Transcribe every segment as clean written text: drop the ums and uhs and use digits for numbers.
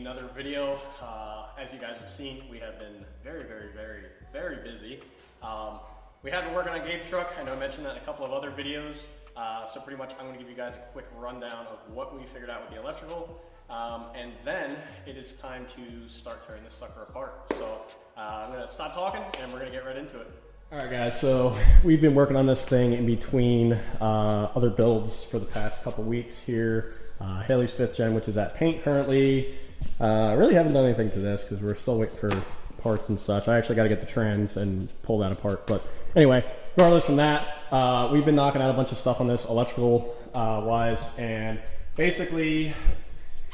another video. As you guys have seen, we have been very busy. We have been working on Gabe's truck. I know I mentioned that in a couple of other videos. So pretty much I'm going to give you guys a quick rundown of what we figured out with the electrical. And then it is time to start tearing this sucker apart. So I'm going to stop talking and we're going to get right into it. Alright guys, so we've been working on this thing in between other builds for the past couple weeks here. Haley's 5th gen, which is at paint currently. Really haven't done anything to this because we're still waiting for parts and such. I actually got to get the trans and pull that apart. But anyway, regardless from that, we've been knocking out a bunch of stuff on this electrical wise. And basically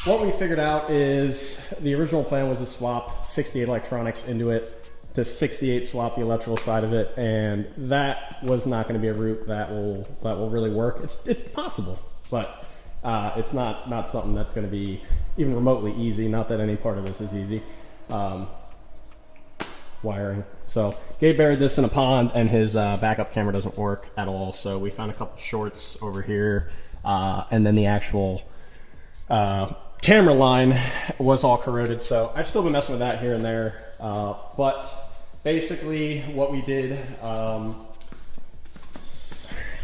what we figured out is the original plan was to swap 68 electronics into it, to 68 swap the electrical side of it, and that was not going to be a route that will really work. It's possible, but it's not something that's going to be even remotely easy. Not that any part of this is easy. Wiring. So Gabe buried this in a pond, and his backup camera doesn't work at all. So we found a couple shorts over here, and then the actual camera line was all corroded. So I've still been messing with that here and there, but basically what we did, I'm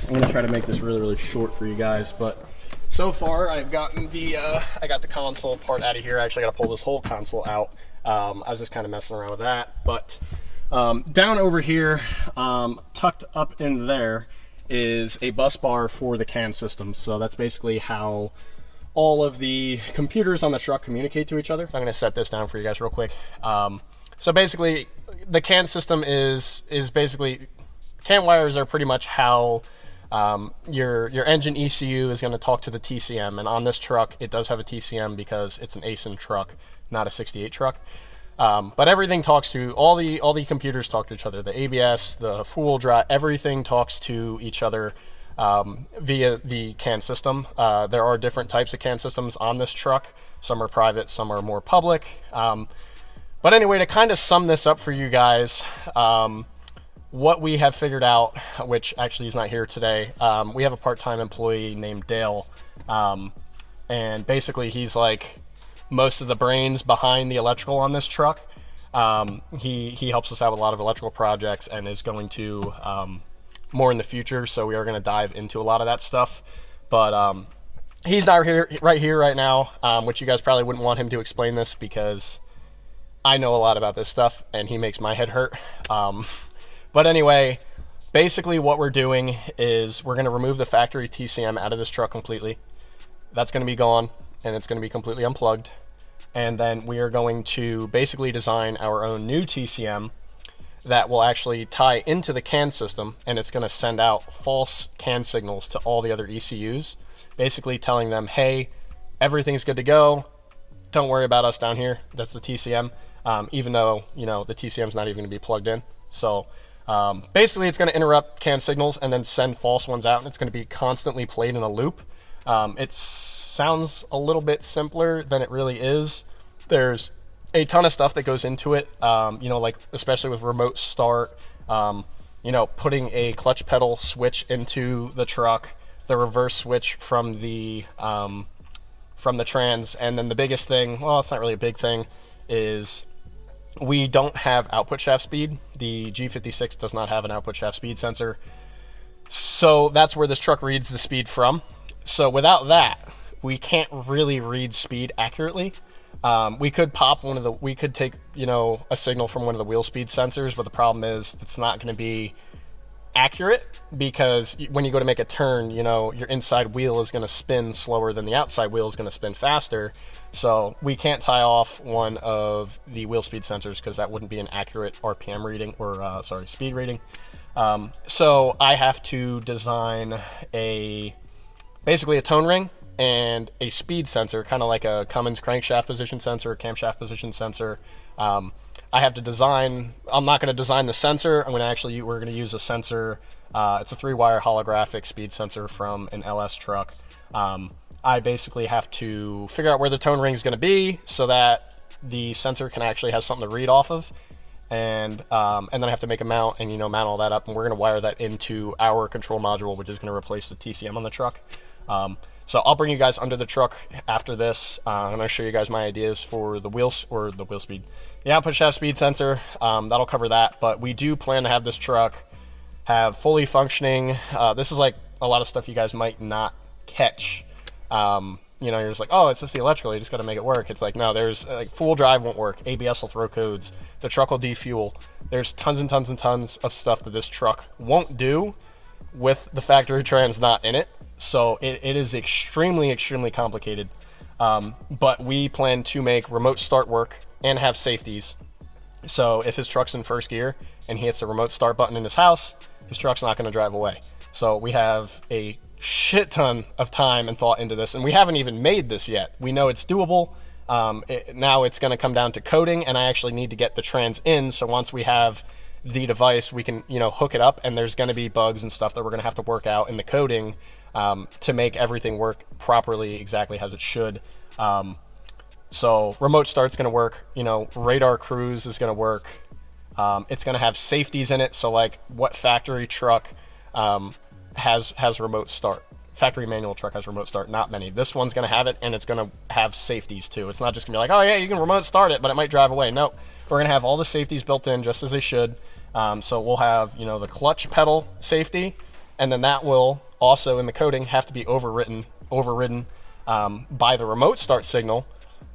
going to try to make this really short for you guys, but so far I've gotten the, I got the console part out of here. I actually got to pull this whole console out. I was just kind of messing around with that, but down over here, tucked up in there is a bus bar for the CAN system. So that's basically how all of the computers on the truck communicate to each other. I'm going to set this down for you guys real quick. So basically, the CAN system is basically, CAN wires are pretty much how your engine ECU is going to talk to the TCM. And on this truck, it does have a TCM because it's an ASIN truck, not a 68 truck. But everything talks to, all the computers talk to each other. The ABS, the four-wheel drive, everything talks to each other via the CAN system. There are different types of CAN systems on this truck. Some are private, some are more public. But anyway, to kind of sum this up for you guys, what we have figured out, which actually is not here today, we have a part-time employee named Dale, and basically he's like most of the brains behind the electrical on this truck. He helps us out with a lot of electrical projects and is going to more in the future, so we are going to dive into a lot of that stuff. But he's not right here right now, which you guys probably wouldn't want him to explain this because I know a lot about this stuff and he makes my head hurt. But anyway, basically what we're doing is we're going to remove the factory TCM out of this truck completely. That's going to be gone and it's going to be completely unplugged. And then we are going to basically design our own new TCM that will actually tie into the CAN system, and it's going to send out false CAN signals to all the other ECUs, basically telling them, hey, everything's good to go. Don't worry about us down here. That's the TCM. Even though, you know, the TCM's not even going to be plugged in. So basically it's going to interrupt CAN signals and then send false ones out, and it's going to be constantly played in a loop. It sounds a little bit simpler than it really is. There's a ton of stuff that goes into it, you know, like especially with remote start, you know, putting a clutch pedal switch into the truck, the reverse switch from the trans, and then the biggest thing, well, it's not really a big thing, is we don't have output shaft speed. The G56 does not have an output shaft speed sensor. So that's where this truck reads the speed from. So without that, we can't really read speed accurately. We could we could take, you know, a signal from one of the wheel speed sensors, but the problem is it's not going to be accurate because when you go to make a turn, you know, your inside wheel is going to spin slower than the outside wheel is going to spin faster. So we can't tie off one of the wheel speed sensors because that wouldn't be an accurate RPM reading or speed reading. So I have to design basically a tone ring and a speed sensor, kind of like a Cummins crankshaft position sensor, camshaft position sensor. I have to design, I'm not going to design the sensor. we're going to use a sensor. It's a 3-wire holographic speed sensor from an LS truck. I basically have to figure out where the tone ring is going to be so that the sensor can actually have something to read off of. And then I have to make a mount and, you know, mount all that up. And we're going to wire that into our control module, which is going to replace the TCM on the truck. So I'll bring you guys under the truck after this. I'm going to show you guys my ideas for the wheel speed, the output shaft speed sensor. That'll cover that. But we do plan to have this truck have fully functioning. This is like a lot of stuff you guys might not catch. You know, you're just like, oh, it's just the electrical, you just got to make it work. It's like, no, there's like full drive won't work. ABS will throw codes. The truck will defuel. There's tons and tons and tons of stuff that this truck won't do with the factory trans not in it. So it is extremely, extremely complicated. But we plan to make remote start work and have safeties. So if his truck's in first gear and he hits the remote start button in his house, his truck's not going to drive away. So we have a shit ton of time and thought into this, and we haven't even made this yet. We know it's doable. Now it's going to come down to coding, and I actually need to get the trans in, so once we have the device, we can, you know, hook it up, and there's going to be bugs and stuff that we're going to have to work out in the coding to make everything work properly, exactly as it should. So remote start's going to work, you know, radar cruise is going to work. It's going to have safeties in it, so like what factory truck has remote start? Factory manual truck has remote start, not many. This one's going to have it, and it's going to have safeties too. It's not just going to be like, oh yeah, you can remote start it, but it might drive away. No, we're going to have all the safeties built in just as they should. So we'll have, you know, the clutch pedal safety, and then that will also in the coding have to be overridden by the remote start signal.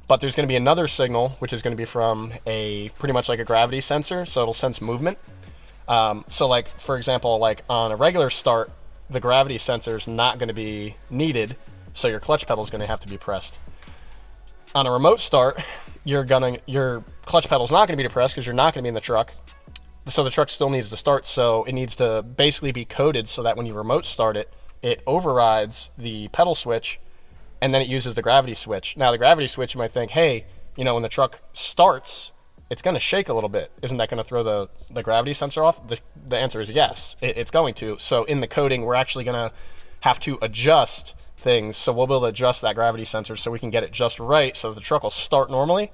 But there's going to be another signal, which is going to be from a pretty much like a gravity sensor, so it'll sense movement. So like, for example, like on a regular start, the gravity sensor is not going to be needed, so your clutch pedal is going to have to be pressed. On a remote start, your clutch pedal is not going to be depressed because you're not going to be in the truck. So the truck still needs to start, so it needs to basically be coded so that when you remote start it, it overrides the pedal switch, and then it uses the gravity switch. Now the gravity switch, you might think, hey, you know, when the truck starts, it's going to shake a little bit. Isn't that going to throw the gravity sensor off? The answer is yes, it's going to. So in the coding, we're actually going to have to adjust things. So we'll be able to adjust that gravity sensor so we can get it just right so the truck will start normally.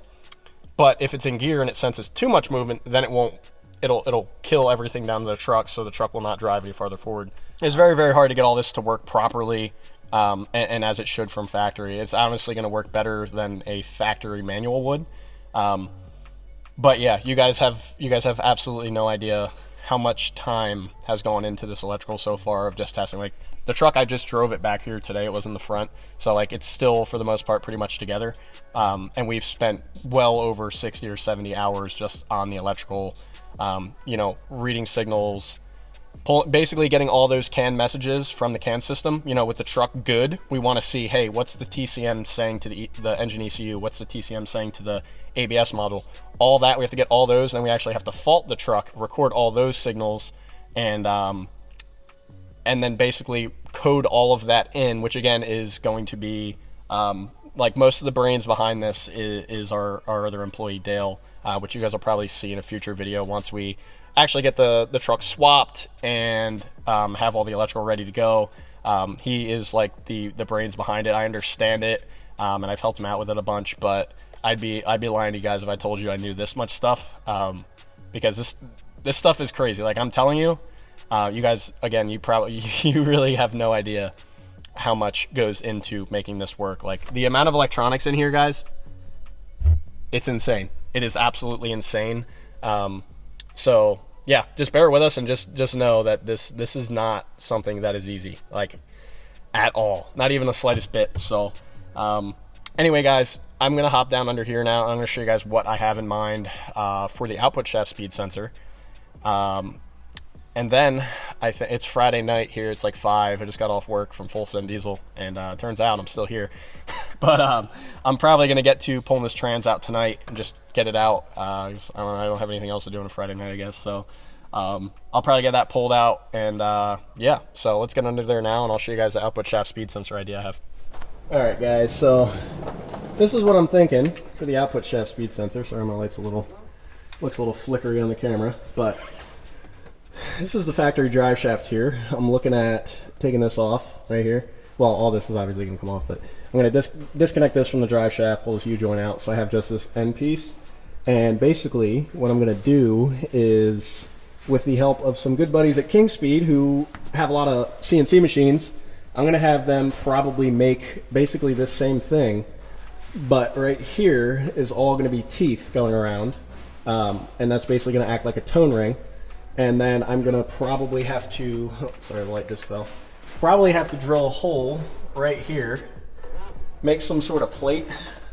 But if it's in gear and it senses too much movement, then it won't. It'll kill everything down to the truck, so the truck will not drive any farther forward. It's very, very hard to get all this to work properly and as it should from factory. It's honestly going to work better than a factory manual would. But yeah, you guys have absolutely no idea how much time has gone into this electrical so far of just testing. Like the truck, I just drove it back here today. It was in the front, so like it's still for the most part pretty much together. And we've spent well over 60 or 70 hours just on the electrical. You know, reading signals, basically getting all those CAN messages from the CAN system. You know, with the truck good, we want to see, hey, what's the TCM saying to the engine ECU? What's the TCM saying to the ABS module? All that, we have to get all those, and then we actually have to fault the truck, record all those signals, and then basically code all of that in, which again is going to be, like most of the brains behind this is our other employee, Dale, which you guys will probably see in a future video once we actually get the truck swapped and have all the electrical ready to go. He is like the brains behind it. I understand it, and I've helped him out with it a bunch, but I'd be lying to you guys if I told you I knew this much stuff, because this stuff is crazy. Like I'm telling you, you guys, again, you really have no idea how much goes into making this work. Like the amount of electronics in here, guys, it's insane. It is absolutely insane. So yeah, just bear with us and just know that this is not something that is easy, like at all, not even the slightest bit. So anyway, guys, I'm gonna hop down under here now. I'm gonna show you guys what I have in mind for the output shaft speed sensor. And then it's Friday night here. It's like 5. I just got off work from full send diesel, and turns out I'm still here. But I'm probably gonna get to pulling this trans out tonight and just get it out. I don't have anything else to do on a Friday night, I guess. So I'll probably get that pulled out, and yeah. So let's get under there now, and I'll show you guys the output shaft speed sensor idea I have. All right, guys. So this is what I'm thinking for the output shaft speed sensor. Sorry, my light's looks a little flickery on the camera, but this is the factory drive shaft here. I'm looking at taking this off right here. Well, all this is obviously going to come off, but I'm going to disconnect this from the drive shaft, pull this U-joint out, so I have just this end piece. And basically, what I'm going to do is, with the help of some good buddies at King Speed who have a lot of CNC machines, I'm going to have them probably make basically this same thing, but right here is all going to be teeth going around, and that's basically going to act like a tone ring. And then I'm going to probably have to, oh, sorry, the light just fell, probably have to drill a hole right here, make some sort of plate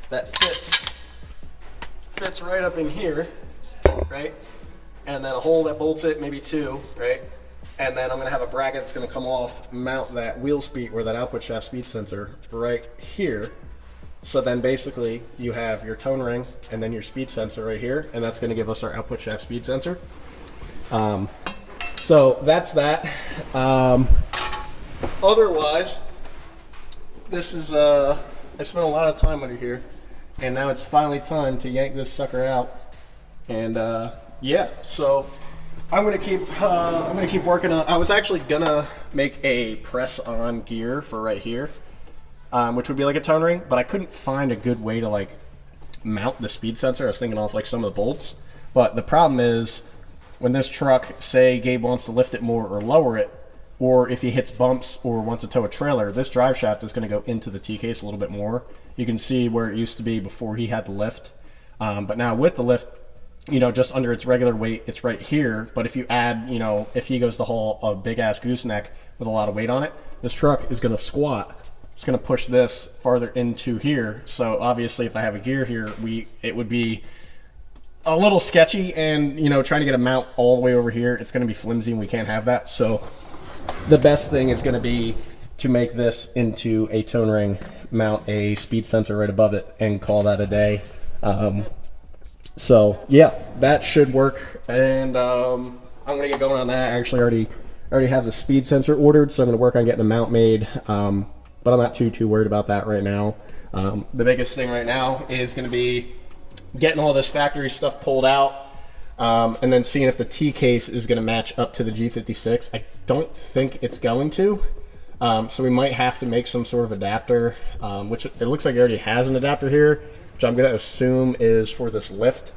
that fits right up in here, right? And then a hole that bolts it, maybe two, right? And then I'm going to have a bracket that's going to come off, mount that wheel speed or that output shaft speed sensor right here. So then basically you have your tone ring and then your speed sensor right here, and that's going to give us our output shaft speed sensor. So that's that. Otherwise, this is, I spent a lot of time under here, and now it's finally time to yank this sucker out. And yeah, so I'm gonna keep working on. I was actually gonna make a press-on gear for right here, which would be like a tone ring, but I couldn't find a good way to like mount the speed sensor. I was thinking off like some of the bolts, but the problem is when this truck, say Gabe wants to lift it more or lower it, or if he hits bumps or wants to tow a trailer, this drive shaft is going to go into the T-case a little bit more. You can see where it used to be before he had the lift, but now with the lift, you know, just under its regular weight, it's right here. But if you add, you know, if he goes to haul a big-ass gooseneck with a lot of weight on it, this truck is going to squat. It's going to push this farther into here. So obviously if I have a gear here, it would be a little sketchy, and you know, trying to get a mount all the way over here, it's going to be flimsy and we can't have that. So the best thing is going to be to make this into a tone ring, mount a speed sensor right above it, and call that a day. So yeah, that should work, and I'm going to get going on that. I actually already have the speed sensor ordered, so I'm going to work on getting a mount made, but I'm not too worried about that right now. The biggest thing right now is going to be getting all this factory stuff pulled out, and then seeing if the T-case is going to match up to the G56. I don't think it's going to, so we might have to make some sort of adapter, which it looks like he already has an adapter here, which I'm going to assume is for this lift,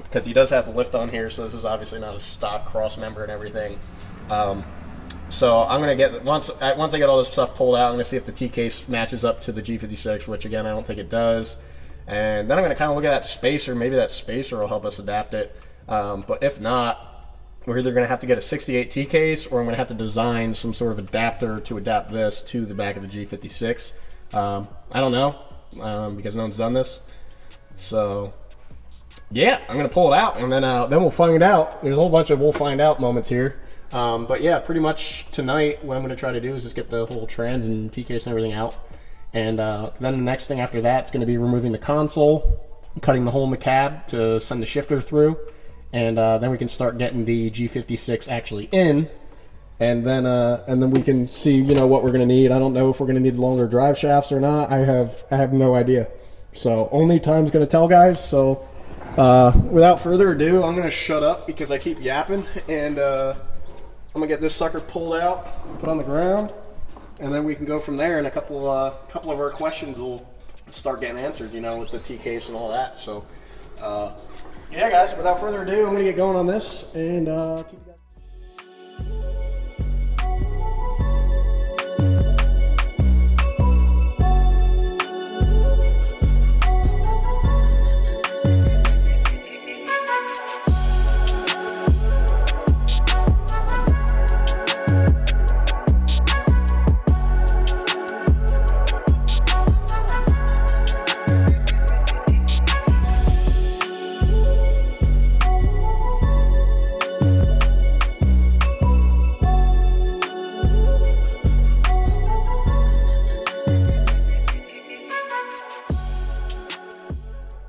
because he does have the lift on here, so this is obviously not a stock cross member and everything. So I'm going to get, once I get all this stuff pulled out, I'm going to see if the T-case matches up to the G56, which again, I don't think it does. And then I'm going to kind of look at that spacer. Maybe that spacer will help us adapt it. But if not, we're either going to have to get a 68 T-case, or I'm going to have to design some sort of adapter to adapt this to the back of the G56. I don't know, because no one's done this. So yeah, I'm going to pull it out, and then we'll find out. There's a whole bunch of we'll find out moments here. But yeah, pretty much tonight what I'm going to try to do is just get the whole trans and T-case and everything out. And then the next thing after that is going to be removing the console, cutting the hole in the cab to send the shifter through, and then we can start getting the G56 actually in, and then we can see, you know, what we're going to need. I don't know if we're going to need longer drive shafts or not. I have no idea. So only time's going to tell, guys. So without further ado, I'm going to shut up because I keep yapping, and I'm going to get this sucker pulled out, put on the ground. And then we can go from there, and a couple of our questions will start getting answered, you know, with the T-case and all that. So, yeah, guys, without further ado, I'm going to get going on this, and keep you guys.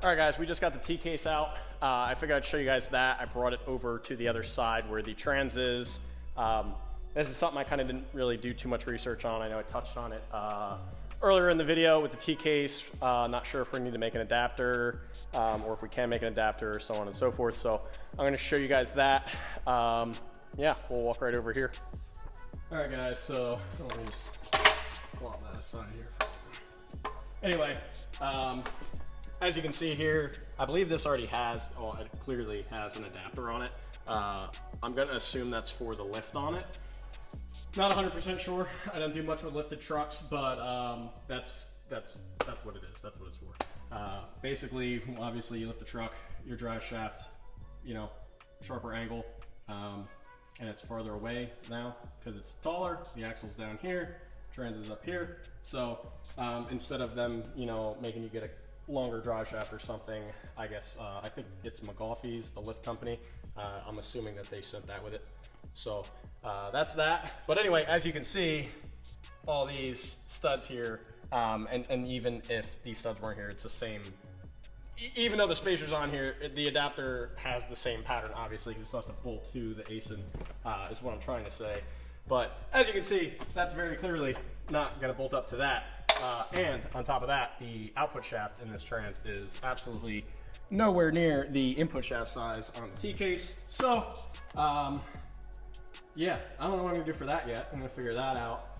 Alright guys, we just got the T-case out. I figured I'd show you guys that. I brought it over to the other side where the trans is. This is something I kind of didn't really do too much research on. I know I touched on it earlier in the video with the T-case. Not sure if we need to make an adapter or if we can make an adapter, so on and so forth. So I'm going to show you guys that. Yeah, we'll walk right over here. Alright guys, so let me just plop that aside here. Anyway, as you can see here, I believe this already has, oh, it clearly has an adapter on it. I'm going to assume that's for the lift on it. Not 100% sure. I don't do much with lifted trucks, but that's what it is. That's what it's for. Basically, obviously, you lift the truck, your drive shaft, you know, sharper angle, and it's farther away now because it's taller. The axle's down here, trans is up here. So instead of them, you know, making you get a longer drive shaft or something, I guess I think it's McGaughey's, the lift company. I'm assuming that they sent that with it. So that's that. But anyway, as you can see, all these studs here, and even if these studs weren't here, it's the same. Even though the spacer's on here, the adapter has the same pattern, obviously, because it still has to bolt to the ASIN, is what I'm trying to say. But as you can see, that's very clearly not going to bolt up to that. And on top of that, the output shaft in this trans is absolutely nowhere near the input shaft size on the T-case. So, yeah, I don't know what I'm gonna do for that yet. I'm gonna figure that out.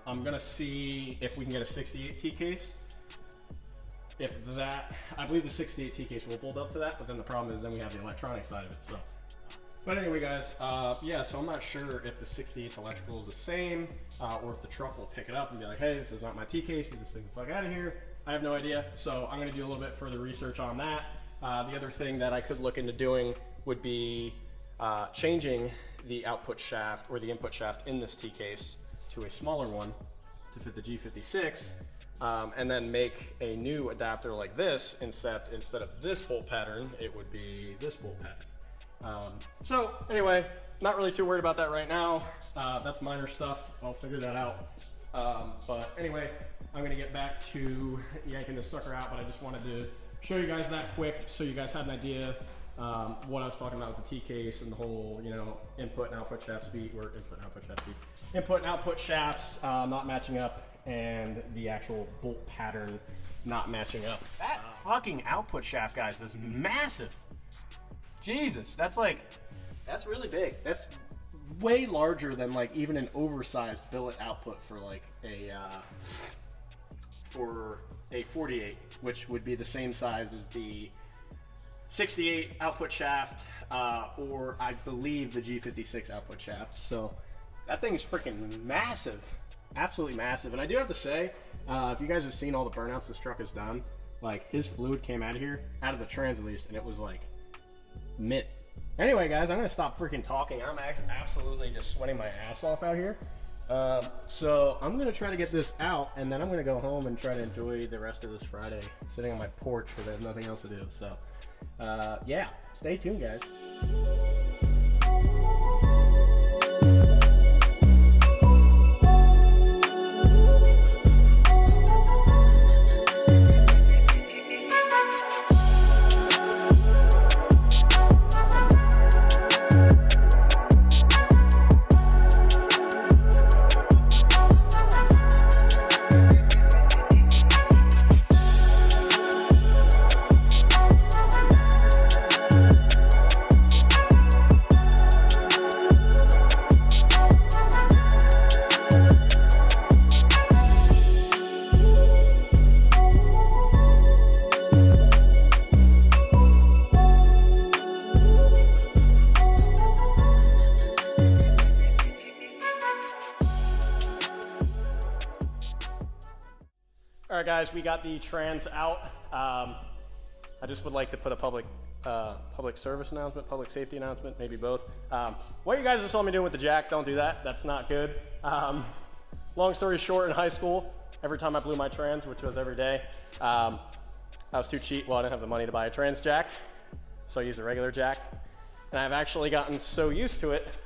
I'm gonna see if we can get a 68 T-case. If that, I believe the 68 T-case will bolt up to that, but then the problem is then we have the electronic side of it, so. But anyway, guys, yeah, so I'm not sure if the 68 electrical is the same, or if the truck will pick it up and be like, hey, this is not my T-case, get this thing the fuck out of here. I have no idea, so I'm gonna do a little bit further research on that. The other thing that I could look into doing would be changing the output shaft or the input shaft in this T-case to a smaller one to fit the G56, and then make a new adapter like this, instead of this bolt pattern, it would be this bolt pattern. So anyway, not really too worried about that right now. That's minor stuff. I'll figure that out. But anyway, I'm gonna get back to yanking this sucker out, but I just wanted to show you guys that quick so you guys had an idea what I was talking about with the T-case and the whole, you know, input and output shaft speed, or input and output shafts not matching up, and the actual bolt pattern not matching up. That fucking output shaft, guys, is massive. Jesus, that's really big. That's way larger than like even an oversized billet output for like a 48, which would be the same size as the 68 output shaft, or I believe the G56 output shaft. So that thing is freaking massive, absolutely massive. And I do have to say, if you guys have seen all the burnouts this truck has done, like his fluid came out of here, out of the trans at least, and it was like mint. Anyway, guys, I'm gonna stop freaking talking. I'm actually absolutely just sweating my ass off out here. So I'm gonna try to get this out, and then I'm gonna go home and try to enjoy the rest of this Friday sitting on my porch because I have nothing else to do. So yeah, stay tuned, guys. All right, guys, we got the trans out. I just would like to put a public service announcement, public safety announcement, maybe both. What you guys just saw me doing with the jack, don't do that. That's not good. Long story short, in high school, every time I blew my trans, which was every day, I was too cheap. Well, I didn't have the money to buy a trans jack, so I used a regular jack. And I've actually gotten so used to it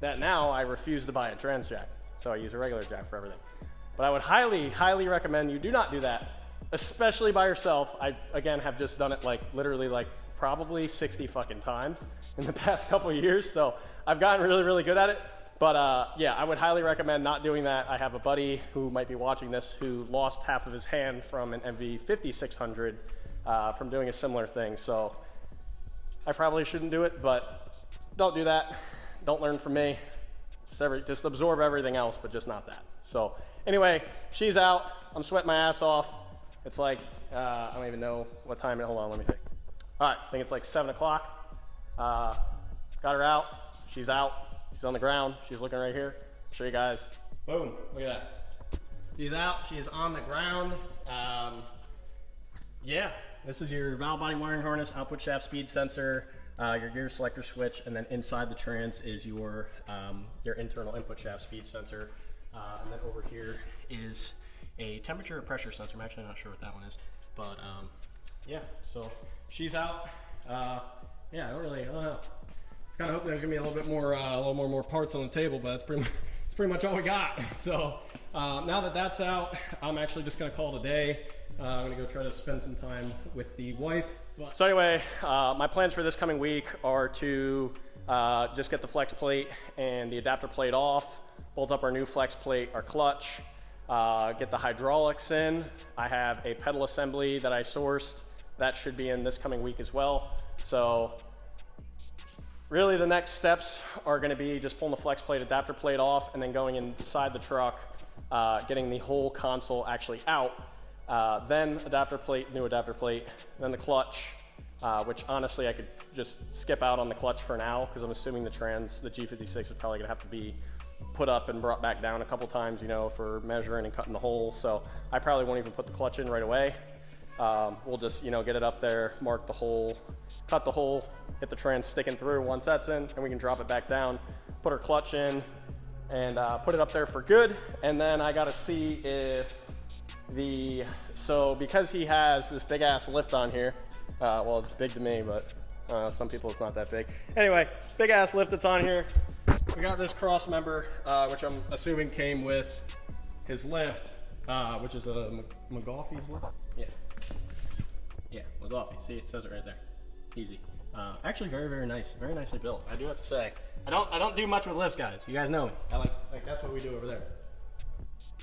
that now I refuse to buy a trans jack. So I use a regular jack for everything. But I would highly, highly recommend you do not do that, especially by yourself. I, again, have just done it like literally like probably 60 fucking times in the past couple of years. So I've gotten really, really good at it. But yeah, I would highly recommend not doing that. I have a buddy who might be watching this who lost half of his hand from an MV5600 from doing a similar thing. So I probably shouldn't do it, but don't do that. Don't learn from me. Just absorb everything else, but just not that. So anyway, she's out. I'm sweating my ass off. It's like, I don't even know what time it is. Hold on, let me think. All right, I think it's like 7 o'clock. Got her out. She's out. She's on the ground. She's looking right here. show you guys. Boom, look at that. She's out, she is on the ground. Yeah, this is your valve body wiring harness, output shaft speed sensor, your gear selector switch, and then inside the trans is your internal input shaft speed sensor. And then over here is a temperature or pressure sensor. I'm actually not sure what that one is, but yeah, so she's out. Yeah, I don't know. I was kind of hoping there's gonna be a little bit more, more parts on the table, but it's pretty much all we got. So now that that's out, I'm actually just gonna call it a day. I'm gonna go try to spend some time with the wife. So anyway, my plans for this coming week are to just get the flex plate and the adapter plate off, bolt up our new flex plate, our clutch, get the hydraulics in. I have a pedal assembly that I sourced. That should be in this coming week as well. So really the next steps are gonna be just pulling the flex plate, adapter plate off, and then going inside the truck, getting the whole console actually out. Then adapter plate, new adapter plate, then the clutch, which honestly I could just skip out on the clutch for now because I'm assuming the G56 is probably gonna have to be put up and brought back down a couple times, you know, for measuring and cutting the hole. So I probably won't even put the clutch in right away. We'll just, you know, get it up there, mark the hole, cut the hole, hit the trans sticking through. Once that's in, and we can drop it back down, put our clutch in, and put it up there for good. And then I gotta see if so because he has this big ass lift on here, well, it's big to me, but some people it's not that big. Anyway, big ass lift that's on here. We got this cross member, which I'm assuming came with his lift, which is a McGaughey's lift. Yeah, McGaughey. See, it says it right there. Easy. Actually, very nice, very nicely built. I do have to say, I don't do much with lifts, guys. You guys know me. I like that's what we do over there.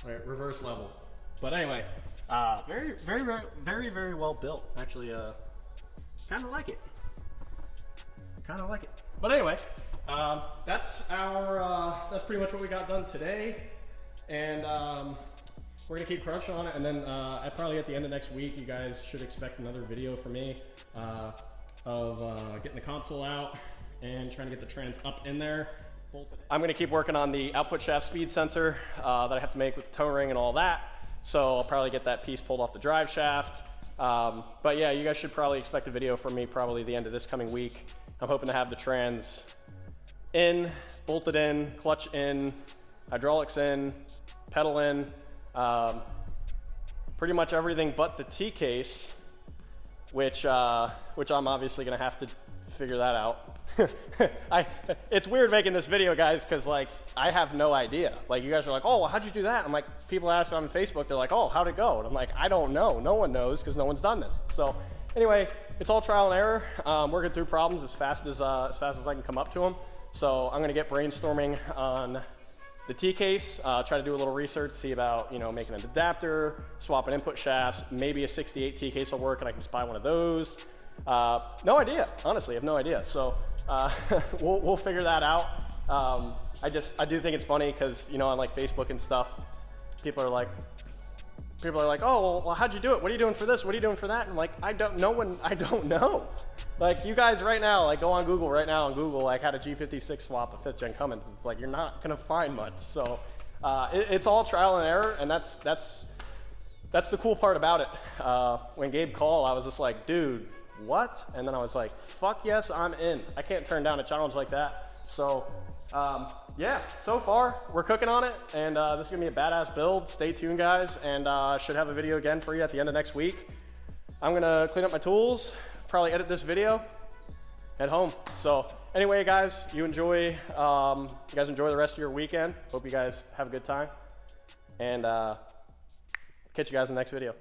All right, reverse level. But anyway, very well built. Actually, kind of like it. But anyway, that's pretty much what we got done today, and we're gonna keep crunching on it. And then probably at the end of next week, you guys should expect another video from me of getting the console out and trying to get the trans up in there. I'm gonna keep working on the output shaft speed sensor that I have to make with the toe ring and all that. So I'll probably get that piece pulled off the drive shaft. But yeah, you guys should probably expect a video from me probably the end of this coming week. I'm hoping to have the trans in, bolted in, clutch in, hydraulics in, pedal in, pretty much everything but the T-case, which I'm obviously gonna have to figure that out. It's weird making this video, guys, because like I have no idea. Like you guys are like, oh, well, how'd you do that? I'm like, people ask on Facebook, they're like, oh, how'd it go? And I'm like, I don't know. No one knows because no one's done this. So anyway, it's all trial and error. Working through problems as fast as I can come up to them. So I'm gonna get brainstorming on the T-case, try to do a little research, see about, you know, making an adapter, swapping input shafts, maybe a 68 T-case will work and I can just buy one of those. No idea, honestly, I have no idea. So we'll figure that out. I do think it's funny because, you know, on like Facebook and stuff, people are like, oh, well, how'd you do it? What are you doing for this? What are you doing for that? And I'm like, I don't know. Like you guys right now, like go on Google right now and Google like how to G56 swap a 5th gen Cummins. It's like, you're not gonna find much. So it's all trial and error, and that's the cool part about it. When Gabe called, I was just like, dude, what? And then I was like, fuck yes, I'm in. I can't turn down a challenge like that. So yeah, so far we're cooking on it, and this is gonna be a badass build. Stay tuned, guys, and should have a video again for you at the end of next week. I'm gonna clean up my tools, probably edit this video, head home. So anyway, guys, you enjoy the rest of your weekend. Hope you guys have a good time, and catch you guys in the next video.